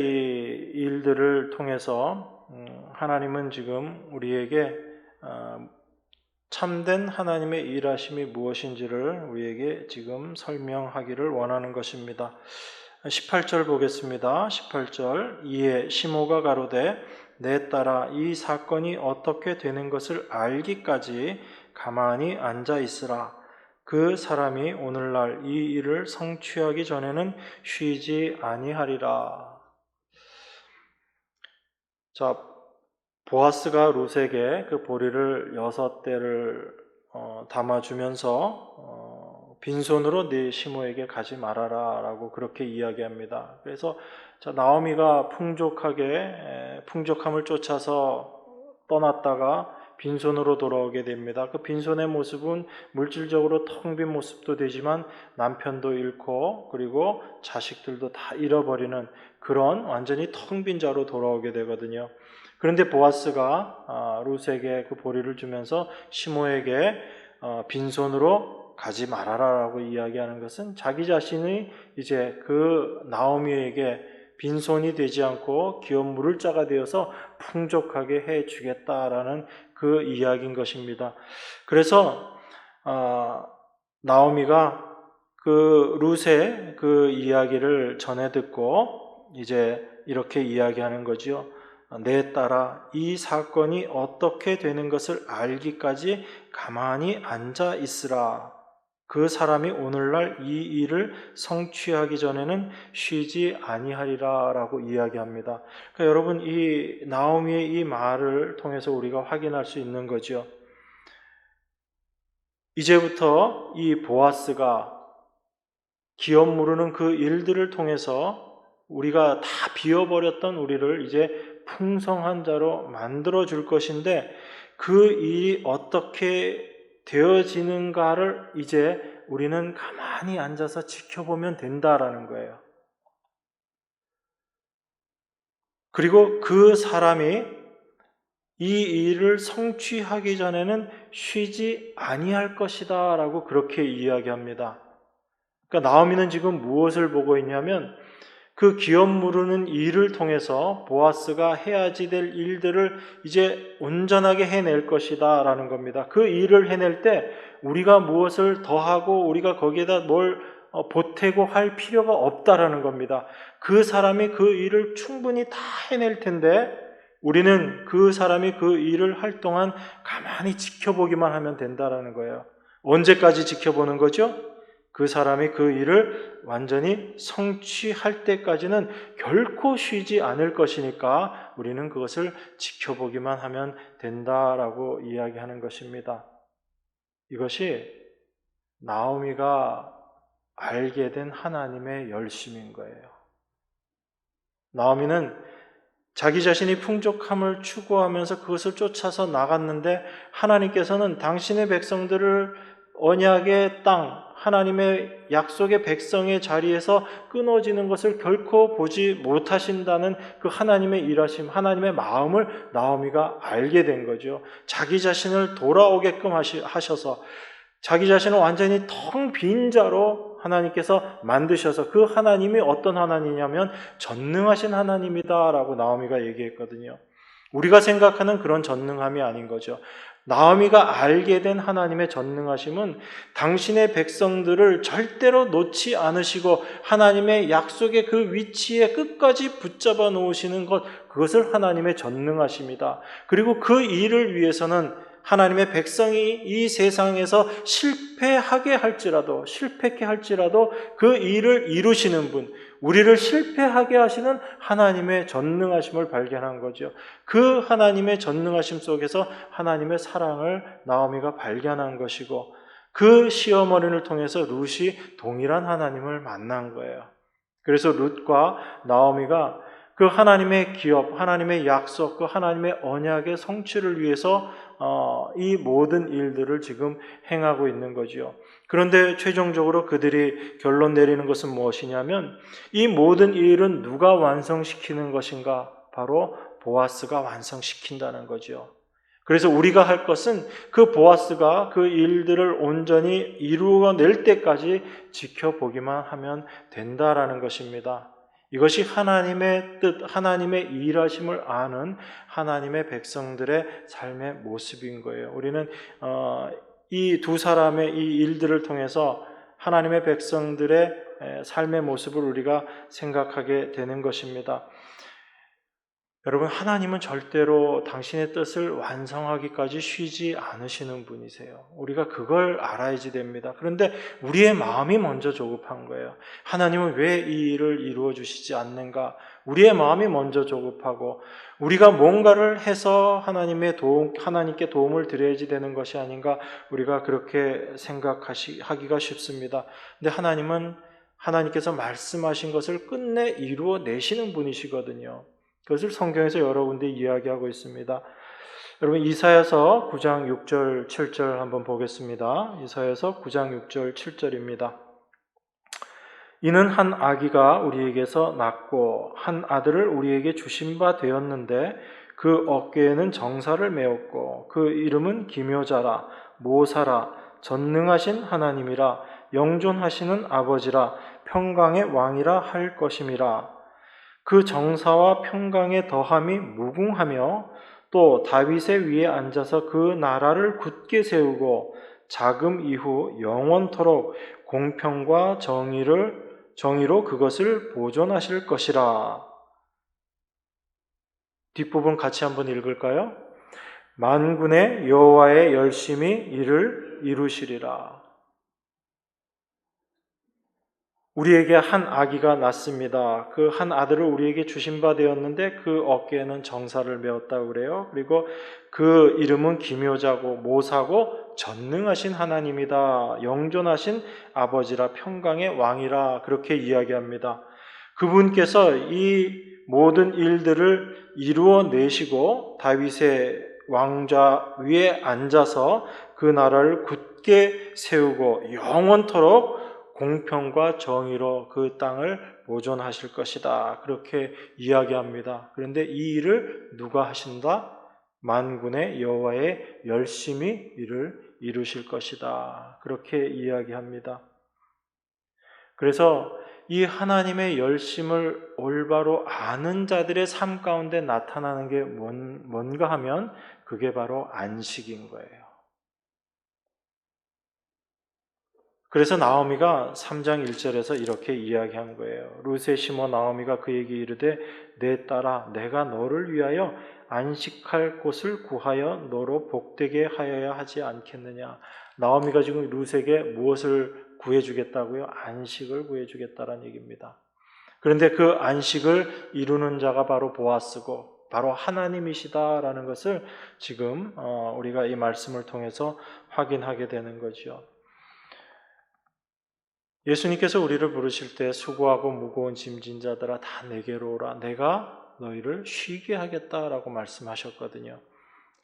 일들을 통해서 하나님은 지금 우리에게 참된 하나님의 일하심이 무엇인지를 우리에게 지금 설명하기를 원하는 것입니다. 18절 보겠습니다. 18절 이에 시모가 가로되 내 딸아 이 사건이 어떻게 되는 것을 알기까지 가만히 앉아 있으라. 그 사람이 오늘날 이 일을 성취하기 전에는 쉬지 아니하리라. 자, 보아스가 룻에게 그 보리를 6대를 담아주면서 빈손으로 네 시모에게 가지 말아라 라고 그렇게 이야기합니다. 그래서 나오미가 풍족함을 쫓아서 떠났다가 빈손으로 돌아오게 됩니다. 그 빈손의 모습은 물질적으로 텅 빈 모습도 되지만 남편도 잃고 그리고 자식들도 다 잃어버리는 그런 완전히 텅 빈 자로 돌아오게 되거든요. 그런데 보아스가 룻에게 그 보리를 주면서 시모에게 빈손으로 가지 말아라라고 이야기하는 것은 자기 자신이 이제 그 나오미에게 빈손이 되지 않고 기업 물을 자가 되어서 풍족하게 해주겠다라는 그 이야기인 것입니다. 그래서 나오미가 그 룻의 그 이야기를 전해 듣고 이제 이렇게 이야기하는 거죠. 내 딸아, 이 사건이 어떻게 되는 것을 알기까지 가만히 앉아 있으라. 그 사람이 오늘날 이 일을 성취하기 전에는 쉬지 아니하리라 라고 이야기합니다. 그러니까 여러분, 이 나오미의 이 말을 통해서 우리가 확인할 수 있는 거죠. 이제부터 이 보아스가 기업 무르는 그 일들을 통해서 우리가 다 비워버렸던 우리를 이제 풍성한 자로 만들어 줄 것인데, 그 일이 어떻게 되어지는가를 이제 우리는 가만히 앉아서 지켜보면 된다라는 거예요. 그리고 그 사람이 이 일을 성취하기 전에는 쉬지 아니할 것이다 라고 그렇게 이야기합니다. 그러니까 나오미는 지금 무엇을 보고 있냐면, 그 기업 무르는 일을 통해서 보아스가 해야지 될 일들을 이제 온전하게 해낼 것이다 라는 겁니다. 그 일을 해낼 때 우리가 무엇을 더하고 우리가 거기에다 뭘 보태고 할 필요가 없다라는 겁니다. 그 사람이 그 일을 충분히 다 해낼 텐데 우리는 그 사람이 그 일을 할 동안 가만히 지켜보기만 하면 된다라는 거예요. 언제까지 지켜보는 거죠? 그 사람이 그 일을 완전히 성취할 때까지는 결코 쉬지 않을 것이니까 우리는 그것을 지켜보기만 하면 된다라고 이야기하는 것입니다. 이것이 나오미가 알게 된 하나님의 열심인 거예요. 나오미는 자기 자신이 풍족함을 추구하면서 그것을 쫓아서 나갔는데, 하나님께서는 당신의 백성들을 언약의 땅, 하나님의 약속의 백성의 자리에서 끊어지는 것을 결코 보지 못하신다는 그 하나님의 일하심, 하나님의 마음을 나오미가 알게 된 거죠. 자기 자신을 돌아오게끔 하셔서 자기 자신을 완전히 텅 빈 자로 하나님께서 만드셔서, 그 하나님이 어떤 하나님이냐면 전능하신 하나님이다라고 나오미가 얘기했거든요. 우리가 생각하는 그런 전능함이 아닌 거죠. 나오미가 알게 된 하나님의 전능하심은 당신의 백성들을 절대로 놓지 않으시고 하나님의 약속의 그 위치에 끝까지 붙잡아 놓으시는 것, 그것을 하나님의 전능하심이다. 그리고 그 일을 위해서는 하나님의 백성이 이 세상에서 실패하게 할지라도, 실패케 할지라도 그 일을 이루시는 분, 우리를 실패하게 하시는 하나님의 전능하심을 발견한 거죠. 그 하나님의 전능하심 속에서 하나님의 사랑을 나오미가 발견한 것이고, 그 시어머니를 통해서 룻이 동일한 하나님을 만난 거예요. 그래서 룻과 나오미가 그 하나님의 기업, 하나님의 약속, 그 하나님의 언약의 성취를 위해서 이 모든 일들을 지금 행하고 있는 거죠. 그런데 최종적으로 그들이 결론 내리는 것은 무엇이냐면, 이 모든 일은 누가 완성시키는 것인가? 바로 보아스가 완성시킨다는 거죠. 그래서 우리가 할 것은 그 보아스가 그 일들을 온전히 이루어낼 때까지 지켜보기만 하면 된다라는 것입니다. 이것이 하나님의 뜻, 하나님의 일하심을 아는 하나님의 백성들의 삶의 모습인 거예요. 우리는 이 두 사람의 이 일들을 통해서 하나님의 백성들의 삶의 모습을 우리가 생각하게 되는 것입니다. 여러분, 하나님은 절대로 당신의 뜻을 완성하기까지 쉬지 않으시는 분이세요. 우리가 그걸 알아야지 됩니다. 그런데 우리의 마음이 먼저 조급한 거예요. 하나님은 왜 이 일을 이루어 주시지 않는가? 우리의 마음이 먼저 조급하고, 우리가 뭔가를 해서 하나님께 도움을 드려야지 되는 것이 아닌가? 우리가 그렇게 생각하기가 쉽습니다. 근데 하나님께서 말씀하신 것을 끝내 이루어 내시는 분이시거든요. 그것을 성경에서 여러 군데 이야기하고 있습니다. 여러분, 이사야서 9장 6절 7절 한번 보겠습니다. 이사야서 9장 6절 7절입니다. 이는 한 아기가 우리에게서 낳고 한 아들을 우리에게 주신 바 되었는데 그 어깨에는 정사를 메었고 그 이름은 기묘자라 모사라 전능하신 하나님이라 영존하시는 아버지라 평강의 왕이라 할 것임이라. 그 정사와 평강의 더함이 무궁하며 또 다윗의 위에 앉아서 그 나라를 굳게 세우고 자금 이후 영원토록 공평과 정의로 그것을 보존하실 것이라. 뒷부분 같이 한번 읽을까요? 만군의 여호와의 열심히 이를 이루시리라. 우리에게 한 아기가 낳습니다. 그 한 아들을 우리에게 주신 바 되었는데 그 어깨에는 정사를 메었다고 그래요. 그리고 그 이름은 기묘자고 모사고 전능하신 하나님이다. 영존하신 아버지라 평강의 왕이라 그렇게 이야기합니다. 그분께서 이 모든 일들을 이루어내시고 다윗의 왕좌 위에 앉아서 그 나라를 굳게 세우고 영원토록 공평과 정의로 그 땅을 보존하실 것이다. 그렇게 이야기합니다. 그런데 이 일을 누가 하신다? 만군의 여호와의 열심히 이를 이루실 것이다. 그렇게 이야기합니다. 그래서 이 하나님의 열심을 올바로 아는 자들의 삶 가운데 나타나는 게 뭔가 하면 그게 바로 안식인 거예요. 그래서 나오미가 3장 1절에서 이렇게 이야기한 거예요. 룻의 시모 나오미가 그에게 이르되 내 딸아 내가 너를 위하여 안식할 곳을 구하여 너로 복되게 하여야 하지 않겠느냐. 나오미가 지금 룻에게 무엇을 구해주겠다고요? 안식을 구해주겠다는 얘기입니다. 그런데 그 안식을 이루는 자가 바로 보아스고 바로 하나님이시다라는 것을 지금 우리가 이 말씀을 통해서 확인하게 되는 거죠. 예수님께서 우리를 부르실 때 수고하고 무거운 짐진 자들아 다 내게로 오라 내가 너희를 쉬게 하겠다라고 말씀하셨거든요.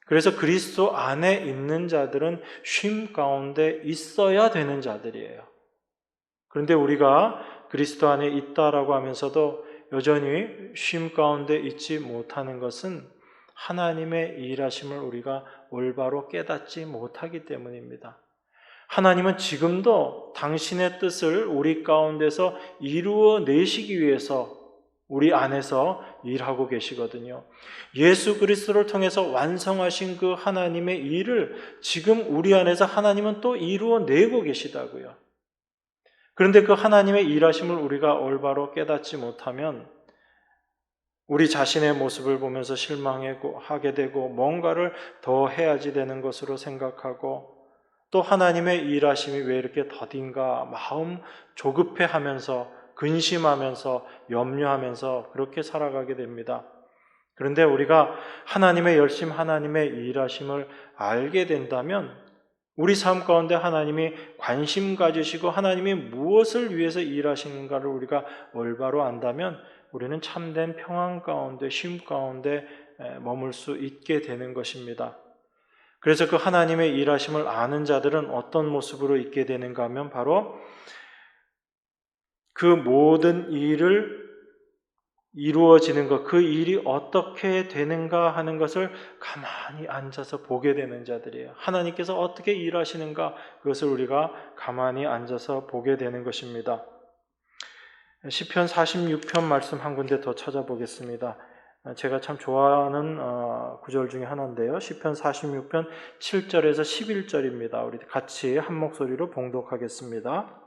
그래서 그리스도 안에 있는 자들은 쉼 가운데 있어야 되는 자들이에요. 그런데 우리가 그리스도 안에 있다라고 하면서도 여전히 쉼 가운데 있지 못하는 것은 하나님의 일하심을 우리가 올바로 깨닫지 못하기 때문입니다. 하나님은 지금도 당신의 뜻을 우리 가운데서 이루어 내시기 위해서 우리 안에서 일하고 계시거든요. 예수 그리스도를 통해서 완성하신 그 하나님의 일을 지금 우리 안에서 하나님은 또 이루어 내고 계시다고요. 그런데 그 하나님의 일하심을 우리가 올바로 깨닫지 못하면 우리 자신의 모습을 보면서 실망하게 되고 뭔가를 더 해야지 되는 것으로 생각하고 또 하나님의 일하심이 왜 이렇게 더딘가 마음 조급해하면서 근심하면서 염려하면서 그렇게 살아가게 됩니다. 그런데 우리가 하나님의 열심, 하나님의 일하심을 알게 된다면 우리 삶 가운데 하나님이 관심 가지시고 하나님이 무엇을 위해서 일하시는가를 우리가 올바로 안다면 우리는 참된 평안 가운데 쉼 가운데 머물 수 있게 되는 것입니다. 그래서 그 하나님의 일하심을 아는 자들은 어떤 모습으로 있게 되는가 하면 바로 그 모든 일을 이루어지는 것, 그 일이 어떻게 되는가 하는 것을 가만히 앉아서 보게 되는 자들이에요. 하나님께서 어떻게 일하시는가 그것을 우리가 가만히 앉아서 보게 되는 것입니다. 시편 46편 말씀 한 군데 더 찾아보겠습니다. 제가 참 좋아하는 구절 중에 하나인데요. 시편 46편 7절에서 11절입니다. 우리 같이 한 목소리로 봉독하겠습니다.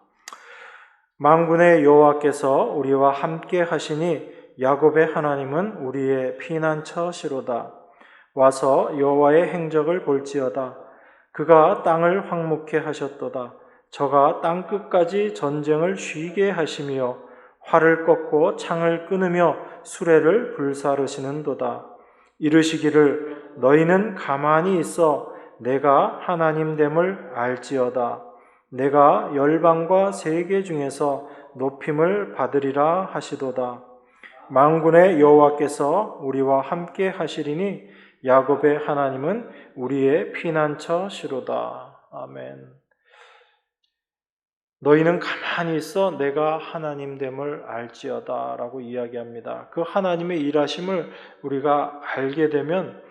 만군의 여호와께서 우리와 함께 하시니 야곱의 하나님은 우리의 피난처시로다. 와서 여호와의 행적을 볼지어다. 그가 땅을 황무케 하셨도다. 저가 땅 끝까지 전쟁을 쉬게 하시며 활을 꺾고 창을 끊으며 수레를 불사르시는도다. 이르시기를 너희는 가만히 있어 내가 하나님됨을 알지어다. 내가 열방과 세계 중에서 높임을 받으리라 하시도다. 만군의 여호와께서 우리와 함께 하시리니 야곱의 하나님은 우리의 피난처시로다. 아멘. 너희는 가만히 있어 내가 하나님됨을 알지어다 라고 이야기합니다. 그 하나님의 일하심을 우리가 알게 되면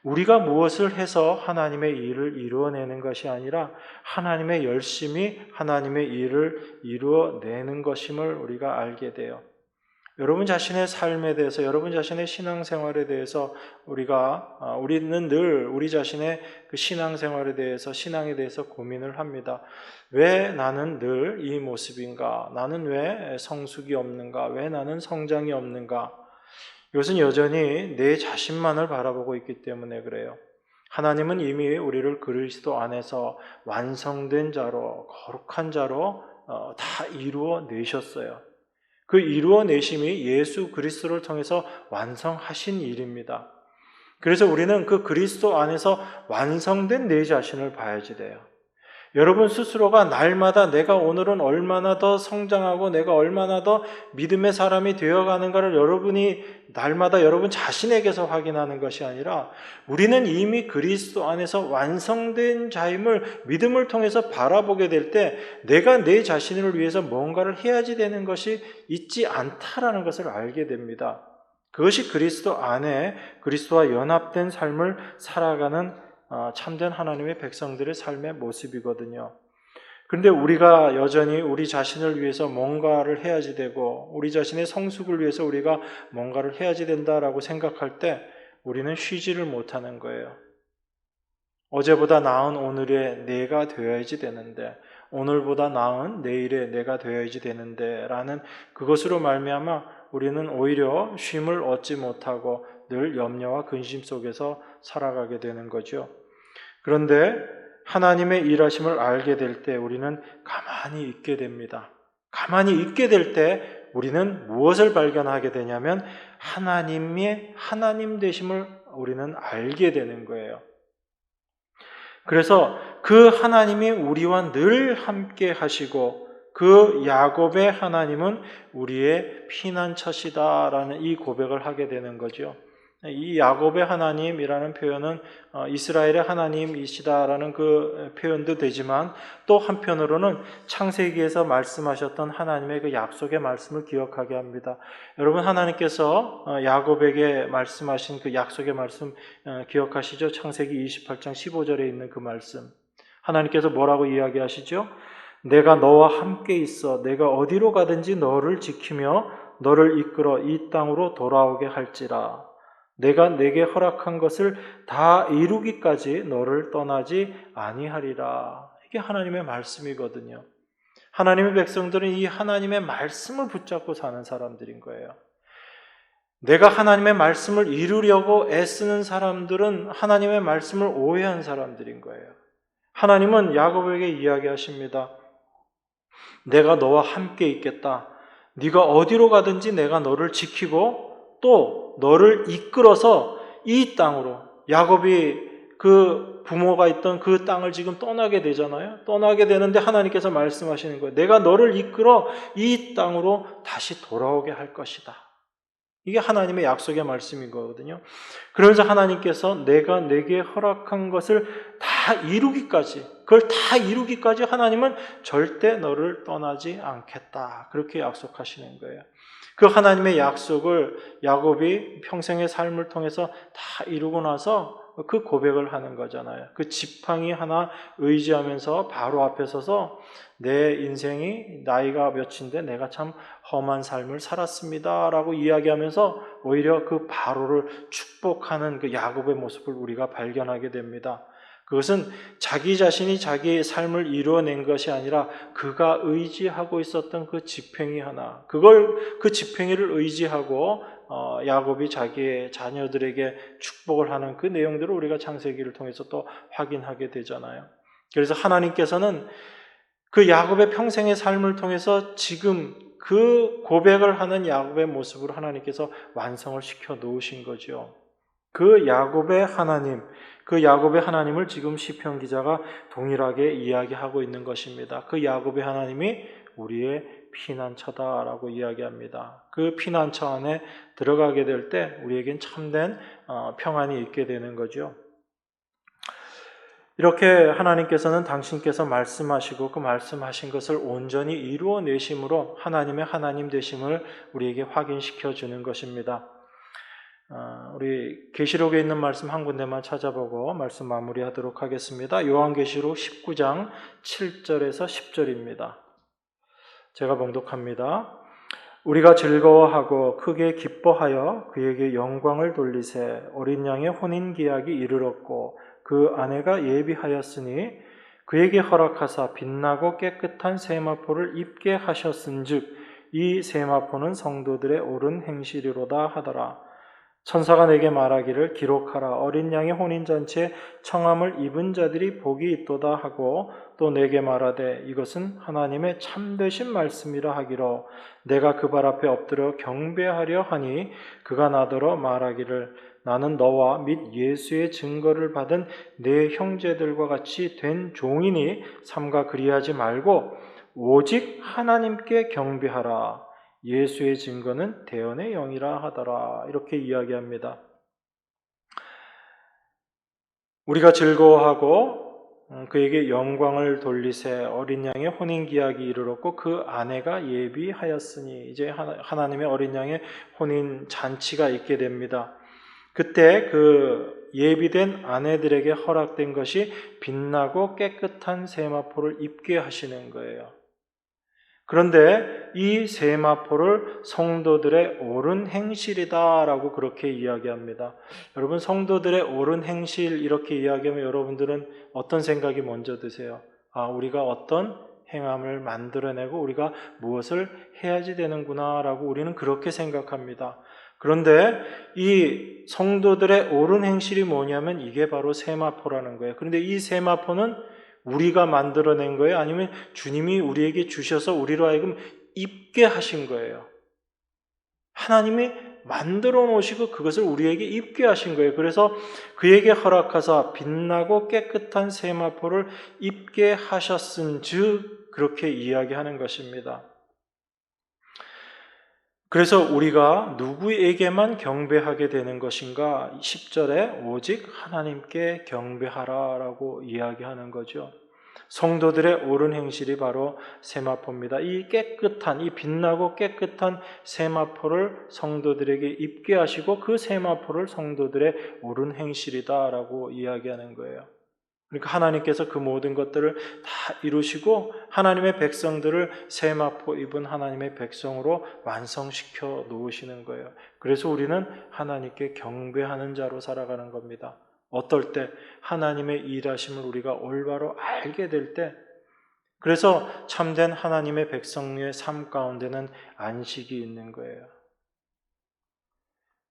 우리가 무엇을 해서 하나님의 일을 이루어내는 것이 아니라 하나님의 열심히 하나님의 일을 이루어내는 것임을 우리가 알게 돼요. 여러분 자신의 삶에 대해서, 여러분 자신의 신앙생활에 대해서 우리는 늘 우리 자신의 그 신앙생활에 대해서, 신앙에 대해서 고민을 합니다. 왜 나는 늘 이 모습인가? 나는 왜 성숙이 없는가? 왜 나는 성장이 없는가? 이것은 여전히 내 자신만을 바라보고 있기 때문에 그래요. 하나님은 이미 우리를 그리스도 안에서 완성된 자로, 거룩한 자로 다 이루어 내셨어요. 그 이루어 내심이 예수 그리스도를 통해서 완성하신 일입니다. 그래서 우리는 그 그리스도 안에서 완성된 내 자신을 봐야지 돼요. 여러분 스스로가 날마다 내가 오늘은 얼마나 더 성장하고 내가 얼마나 더 믿음의 사람이 되어가는가를 여러분이 날마다 여러분 자신에게서 확인하는 것이 아니라 우리는 이미 그리스도 안에서 완성된 자임을 믿음을 통해서 바라보게 될 때 내가 내 자신을 위해서 뭔가를 해야지 되는 것이 있지 않다라는 것을 알게 됩니다. 그것이 그리스도 안에 그리스도와 연합된 삶을 살아가는 참된 하나님의 백성들의 삶의 모습이거든요. 그런데 우리가 여전히 우리 자신을 위해서 뭔가를 해야지 되고 우리 자신의 성숙을 위해서 우리가 뭔가를 해야지 된다라고 생각할 때 우리는 쉬지를 못하는 거예요. 어제보다 나은 오늘의 내가 되어야지 되는데 오늘보다 나은 내일의 내가 되어야지 되는데 라는 그것으로 말미암아 우리는 오히려 쉼을 얻지 못하고 늘 염려와 근심 속에서 살아가게 되는 거죠. 그런데 하나님의 일하심을 알게 될 때 우리는 가만히 있게 됩니다. 가만히 있게 될 때 우리는 무엇을 발견하게 되냐면 하나님의 하나님 되심을 우리는 알게 되는 거예요. 그래서 그 하나님이 우리와 늘 함께 하시고 그 야곱의 하나님은 우리의 피난처시다라는 이 고백을 하게 되는 거죠. 이 야곱의 하나님이라는 표현은 이스라엘의 하나님이시다라는 그 표현도 되지만 또 한편으로는 창세기에서 말씀하셨던 하나님의 그 약속의 말씀을 기억하게 합니다. 여러분 하나님께서 야곱에게 말씀하신 그 약속의 말씀 기억하시죠? 창세기 28장 15절에 있는 그 말씀. 하나님께서 뭐라고 이야기하시죠? 내가 너와 함께 있어 내가 어디로 가든지 너를 지키며 너를 이끌어 이 땅으로 돌아오게 할지라. 내가 내게 허락한 것을 다 이루기까지 너를 떠나지 아니하리라. 이게 하나님의 말씀이거든요. 하나님의 백성들은 이 하나님의 말씀을 붙잡고 사는 사람들인 거예요. 내가 하나님의 말씀을 이루려고 애쓰는 사람들은 하나님의 말씀을 오해한 사람들인 거예요. 하나님은 야곱에게 이야기하십니다. 내가 너와 함께 있겠다. 네가 어디로 가든지 내가 너를 지키고 또 너를 이끌어서 이 땅으로, 야곱이 그 부모가 있던 그 땅을 지금 떠나게 되잖아요. 떠나게 되는데 하나님께서 말씀하시는 거예요. 내가 너를 이끌어 이 땅으로 다시 돌아오게 할 것이다. 이게 하나님의 약속의 말씀인 거거든요. 그러면서 하나님께서 내가 내게 허락한 것을 다 이루기까지, 그걸 다 이루기까지 하나님은 절대 너를 떠나지 않겠다. 그렇게 약속하시는 거예요. 그 하나님의 약속을 야곱이 평생의 삶을 통해서 다 이루고 나서 그 고백을 하는 거잖아요. 그 지팡이 하나 의지하면서 바로 앞에 서서 내 인생이 나이가 몇인데 내가 참 험한 삶을 살았습니다 라고 이야기하면서 오히려 그 바로를 축복하는 그 야곱의 모습을 우리가 발견하게 됩니다. 그것은 자기 자신이 자기의 삶을 이루어낸 것이 아니라 그가 의지하고 있었던 그 지팡이 하나, 그 지팡이를 의지하고 야곱이 자기의 자녀들에게 축복을 하는 그 내용들을 우리가 창세기를 통해서 또 확인하게 되잖아요. 그래서 하나님께서는 그 야곱의 평생의 삶을 통해서 지금 그 고백을 하는 야곱의 모습으로 하나님께서 완성을 시켜 놓으신 거죠. 그 야곱의 하나님을 지금 시편 기자가 동일하게 이야기하고 있는 것입니다. 그 야곱의 하나님이 우리의 피난처다라고 이야기합니다. 그 피난처 안에 들어가게 될 때 우리에겐 참된 평안이 있게 되는 거죠. 이렇게 하나님께서는 당신께서 말씀하시고 그 말씀하신 것을 온전히 이루어내심으로 하나님의 하나님 되심을 우리에게 확인시켜 주는 것입니다. 우리 계시록에 있는 말씀 한 군데만 찾아보고 말씀 마무리하도록 하겠습니다. 요한계시록 19장 7절에서 10절입니다. 제가 봉독합니다. 우리가 즐거워하고 크게 기뻐하여 그에게 영광을 돌리세 어린 양의 혼인기약이 이르렀고 그 아내가 예비하였으니 그에게 허락하사 빛나고 깨끗한 세마포를 입게 하셨은즉 이 세마포는 성도들의 옳은 행실이로다 하더라. 천사가 내게 말하기를 기록하라. 어린 양의 혼인잔치에 청함을 입은 자들이 복이 있도다 하고 또 내게 말하되 이것은 하나님의 참되신 말씀이라 하기로 내가 그 발 앞에 엎드려 경배하려 하니 그가 나더러 말하기를 나는 너와 및 예수의 증거를 받은 내 형제들과 같이 된 종이니 삼가 그리하지 말고 오직 하나님께 경배하라. 예수의 증거는 대언의 영이라 하더라. 이렇게 이야기합니다. 우리가 즐거워하고 그에게 영광을 돌리세 어린 양의 혼인 기약이 이르렀고 그 아내가 예비하였으니 이제 하나님의 어린 양의 혼인 잔치가 있게 됩니다. 그때 그 예비된 아내들에게 허락된 것이 빛나고 깨끗한 세마포를 입게 하시는 거예요. 그런데 이 세마포를 성도들의 옳은 행실이다라고 그렇게 이야기합니다. 여러분, 성도들의 옳은 행실 이렇게 이야기하면 여러분들은 어떤 생각이 먼저 드세요? 우리가 어떤 행함을 만들어내고 우리가 무엇을 해야지 되는구나라고 우리는 그렇게 생각합니다. 그런데 이 성도들의 옳은 행실이 뭐냐면 이게 바로 세마포라는 거예요. 그런데 이 세마포는 우리가 만들어낸 거예요? 아니면 주님이 우리에게 주셔서 우리로 하여금 입게 하신 거예요? 하나님이 만들어 놓으시고 그것을 우리에게 입게 하신 거예요. 그래서 그에게 허락하사 빛나고 깨끗한 세마포를 입게 하셨은즉 그렇게 이야기하는 것입니다. 그래서 우리가 누구에게만 경배하게 되는 것인가? 10절에 오직 하나님께 경배하라라고 이야기하는 거죠. 성도들의 옳은 행실이 바로 세마포입니다. 이 깨끗한, 이 빛나고 깨끗한 세마포를 성도들에게 입게 하시고 그 세마포를 성도들의 옳은 행실이다라고 이야기하는 거예요. 그러니까 하나님께서 그 모든 것들을 다 이루시고 하나님의 백성들을 세마포 입은 하나님의 백성으로 완성시켜 놓으시는 거예요. 그래서 우리는 하나님께 경배하는 자로 살아가는 겁니다. 어떨 때 하나님의 일하심을 우리가 올바로 알게 될 때, 그래서 참된 하나님의 백성의 삶 가운데는 안식이 있는 거예요.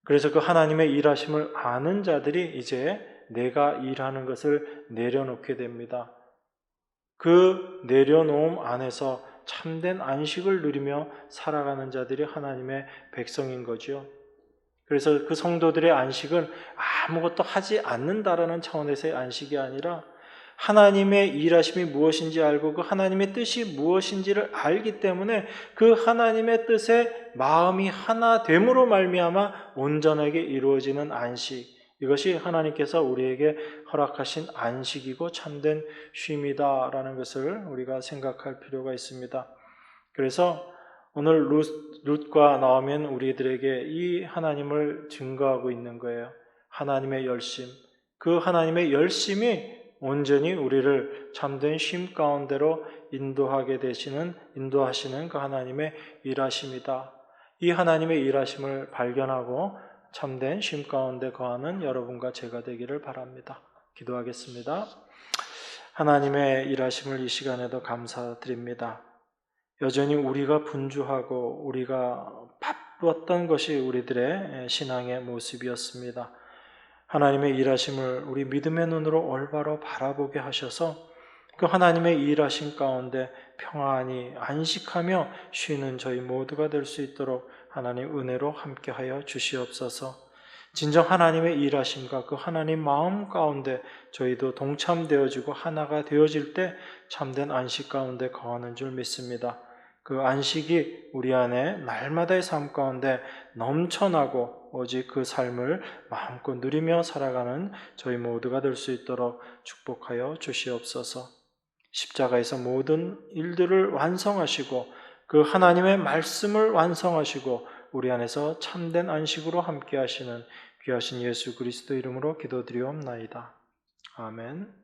그래서 그 하나님의 일하심을 아는 자들이 이제 내가 일하는 것을 내려놓게 됩니다. 그 내려놓음 안에서 참된 안식을 누리며 살아가는 자들이 하나님의 백성인 거죠. 그래서 그 성도들의 안식은 아무것도 하지 않는다라는 차원에서의 안식이 아니라 하나님의 일하심이 무엇인지 알고 그 하나님의 뜻이 무엇인지를 알기 때문에 그 하나님의 뜻에 마음이 하나 됨으로 말미암아 온전하게 이루어지는 안식, 이것이 하나님께서 우리에게 허락하신 안식이고 참된 쉼이다라는 것을 우리가 생각할 필요가 있습니다. 그래서 오늘 룻과 나오면 우리들에게 이 하나님을 증거하고 있는 거예요. 하나님의 열심, 그 하나님의 열심이 온전히 우리를 참된 쉼 가운데로 인도하시는 그 하나님의 일하심이다. 이 하나님의 일하심을 발견하고 참된 쉼 가운데 거하는 여러분과 제가 되기를 바랍니다. 기도하겠습니다. 하나님의 일하심을 이 시간에도 감사드립니다. 여전히 우리가 분주하고 우리가 바빴던 것이 우리들의 신앙의 모습이었습니다. 하나님의 일하심을 우리 믿음의 눈으로 올바로 바라보게 하셔서 그 하나님의 일하심 가운데 평안히 안식하며 쉬는 저희 모두가 될 수 있도록 하나님 은혜로 함께하여 주시옵소서. 진정 하나님의 일하심과 그 하나님 마음 가운데 저희도 동참되어지고 하나가 되어질 때 참된 안식 가운데 거하는 줄 믿습니다. 그 안식이 우리 안에 날마다의 삶 가운데 넘쳐나고 오직 그 삶을 마음껏 누리며 살아가는 저희 모두가 될 수 있도록 축복하여 주시옵소서. 십자가에서 모든 일들을 완성하시고 그 하나님의 말씀을 완성하시고 우리 안에서 참된 안식으로 함께 하시는 귀하신 예수 그리스도 이름으로 기도드리옵나이다. 아멘.